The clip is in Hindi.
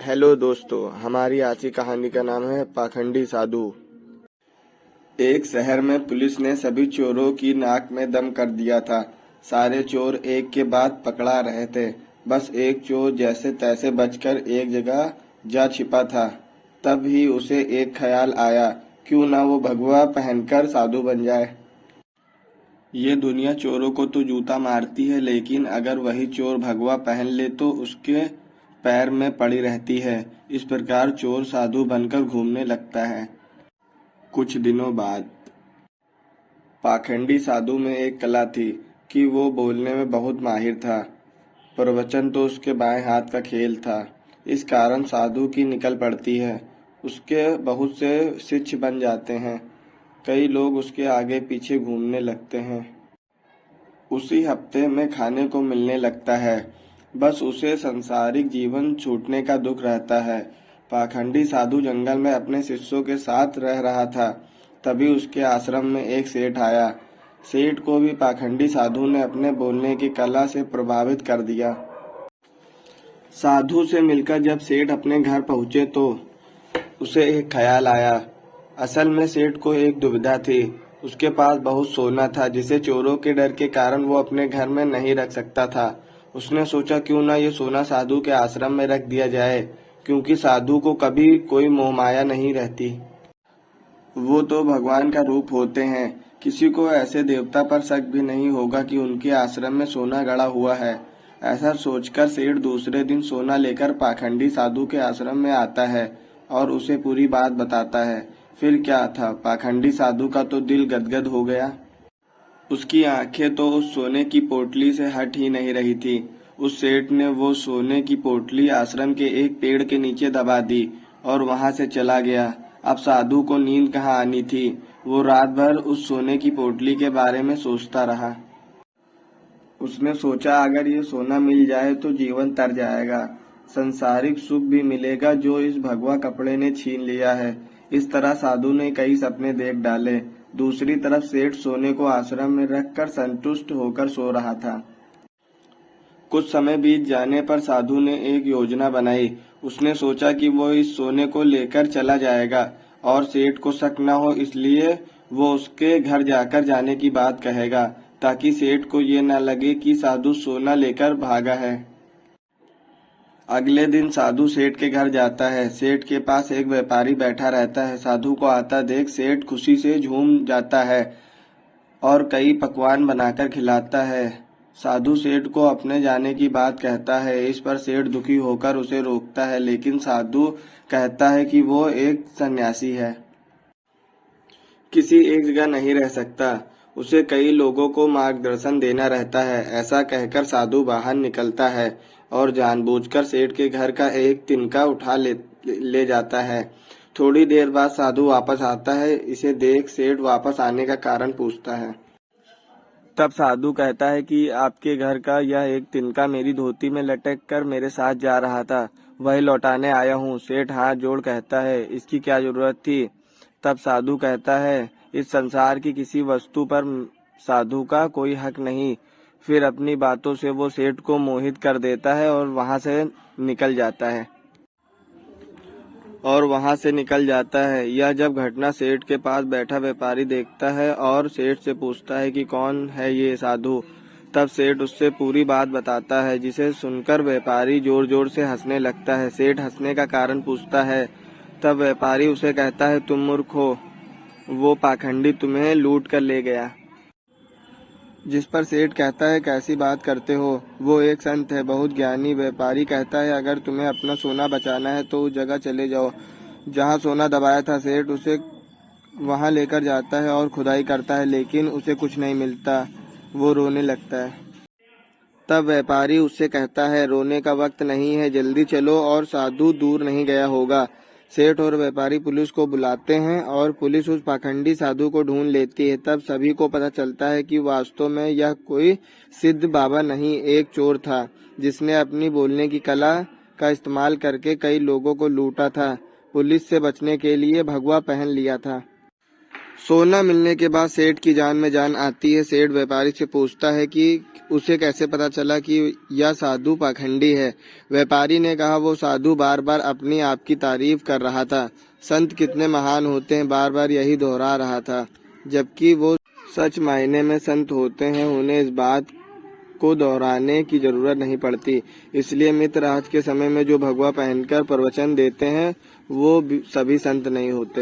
हेलो दोस्तों, हमारी आज की कहानी का नाम है पाखंडी साधु। एक शहर में पुलिस ने सभी चोरों की नाक में दम कर दिया था। सारे चोर एक के बाद पकड़ा रहे थे। बस एक चोर जैसे तैसे बचकर एक जगह जा छिपा था। तब ही उसे एक ख्याल आया, क्यों ना वो भगवा पहनकर साधु बन जाए। ये दुनिया चोरों को तो जूता मारती है, लेकिन अगर वही चोर भगवा पहन ले तो उसके पैर में पड़ी रहती है। इस प्रकार चोर साधु बनकर घूमने लगता है। कुछ दिनों बाद पाखंडी साधु में एक कला थी कि वो बोलने में बहुत माहिर था। प्रवचन तो उसके बाएं हाथ का खेल था। इस कारण साधु की निकल पड़ती है। उसके बहुत से शिष्य बन जाते हैं। कई लोग उसके आगे पीछे घूमने लगते हैं। उसी हफ्ते में खाने को मिलने लगता है। बस उसे सांसारिक जीवन छूटने का दुख रहता है। पाखंडी साधु जंगल में अपने शिष्यों के साथ रह रहा था। तभी उसके आश्रम में एक सेठ आया। सेठ को भी पाखंडी साधु ने अपने बोलने की कला से प्रभावित कर दिया। साधु से मिलकर जब सेठ अपने घर पहुंचे तो उसे एक ख्याल आया। असल में सेठ को एक दुविधा थी। उसके पास बहुत सोना था जिसे चोरों के डर के कारण वो अपने घर में नहीं रख सकता था। उसने सोचा, क्यों ना ये सोना साधु के आश्रम में रख दिया जाए, क्योंकि साधु को कभी कोई मोहमाया नहीं रहती। वो तो भगवान का रूप होते हैं। किसी को ऐसे देवता पर शक भी नहीं होगा कि उनके आश्रम में सोना गड़ा हुआ है। ऐसा सोचकर सेठ दूसरे दिन सोना लेकर पाखंडी साधु के आश्रम में आता है और उसे पूरी बात बताता है। फिर क्या था, पाखंडी साधु का तो दिल गदगद हो गया। उसकी आंखें तो उस सोने की पोटली से हट ही नहीं रही थी। उस सेठ ने वो सोने की पोटली आश्रम के एक पेड़ के नीचे दबा दी और वहां से चला गया। अब साधु को नींद कहाँ आनी थी। वो रात भर उस सोने की पोटली के बारे में सोचता रहा। उसने सोचा, अगर ये सोना मिल जाए तो जीवन तर जाएगा। संसारिक सुख भी मिलेगा जो इस भगवा कपड़े ने छीन लिया है। इस तरह साधु ने कई सपने देख डाले। दूसरी तरफ सेठ सोने को आश्रम में रखकर संतुष्ट होकर सो रहा था। कुछ समय बीत जाने पर साधु ने एक योजना बनाई। उसने सोचा कि वो इस सोने को लेकर चला जाएगा और सेठ को शक न हो, इसलिए वो उसके घर जाकर जाने की बात कहेगा, ताकि सेठ को ये न लगे कि साधु सोना लेकर भागा है। अगले दिन साधु सेठ के घर जाता है। सेठ के पास एक व्यापारी बैठा रहता है। साधु को आता देख सेठ खुशी से झूम जाता है और कई पकवान बनाकर खिलाता है। साधु सेठ को अपने जाने की बात कहता है। इस पर सेठ दुखी होकर उसे रोकता है, लेकिन साधु कहता है कि वो एक सन्यासी है, किसी एक जगह नहीं रह सकता। उसे कई लोगों को मार्गदर्शन देना रहता है। ऐसा कहकर साधु बाहर निकलता है और जानबूझकर सेठ के घर का एक तिनका उठा ले जाता है। थोड़ी देर बाद साधु वापस आता है। इसे देख सेठ वापस आने का कारण पूछता है। तब साधु कहता है कि आपके घर का यह एक तिनका मेरी धोती में लटक कर मेरे साथ जा रहा था, वही लौटाने आया हूँ। सेठ हाथ जोड़ कहता है, इसकी क्या जरूरत थी। तब साधु कहता है, इस संसार की किसी वस्तु पर साधु का कोई हक नहीं। फिर अपनी बातों से वो सेठ को मोहित कर देता है और वहां से निकल जाता है। यह जब घटना सेठ के पास बैठा व्यापारी देखता है और सेठ से पूछता है कि कौन है ये साधु। तब सेठ उससे पूरी बात बताता है, जिसे सुनकर व्यापारी जोर जोर से हंसने लगता है। सेठ हंसने का कारण पूछता है। तब व्यापारी उसे कहता है, तुम मूर्ख हो, वो पाखंडी तुम्हें लूट कर ले गया। जिस पर सेठ कहता है, कैसी बात करते हो, वो एक संत है, बहुत ज्ञानी। व्यापारी कहता है, अगर तुम्हें अपना सोना बचाना है तो उस जगह चले जाओ जहाँ सोना दबाया था। सेठ उसे वहां लेकर जाता है और खुदाई करता है, लेकिन उसे कुछ नहीं मिलता। वो रोने लगता है। तब व्यापारी उससे कहता है, रोने का वक्त नहीं है, जल्दी चलो और साधु दूर नहीं गया होगा। सेठ और व्यापारी पुलिस को बुलाते हैं और पुलिस उस पाखंडी साधु को ढूंढ लेती है। तब सभी को पता चलता है कि वास्तव में यह कोई सिद्ध बाबा नहीं, एक चोर था जिसने अपनी बोलने की कला का इस्तेमाल करके कई लोगों को लूटा था। पुलिस से बचने के लिए भगवा पहन लिया था। सोना मिलने के बाद सेठ की जान में जान आती है। सेठ व्यापारी से पूछता है कि उसे कैसे पता चला कि यह साधु पाखंडी है। व्यापारी ने कहा, वो साधु बार बार अपनी आपकी तारीफ कर रहा था। संत कितने महान होते हैं, बार बार यही दोहरा रहा था। जबकि वो सच मायने में संत होते हैं, उन्हें इस बात को दोहराने की जरूरत नहीं पड़ती। इसलिए मित्र, आज के समय में जो भगवा पहनकर प्रवचन देते हैं वो सभी संत नहीं होते।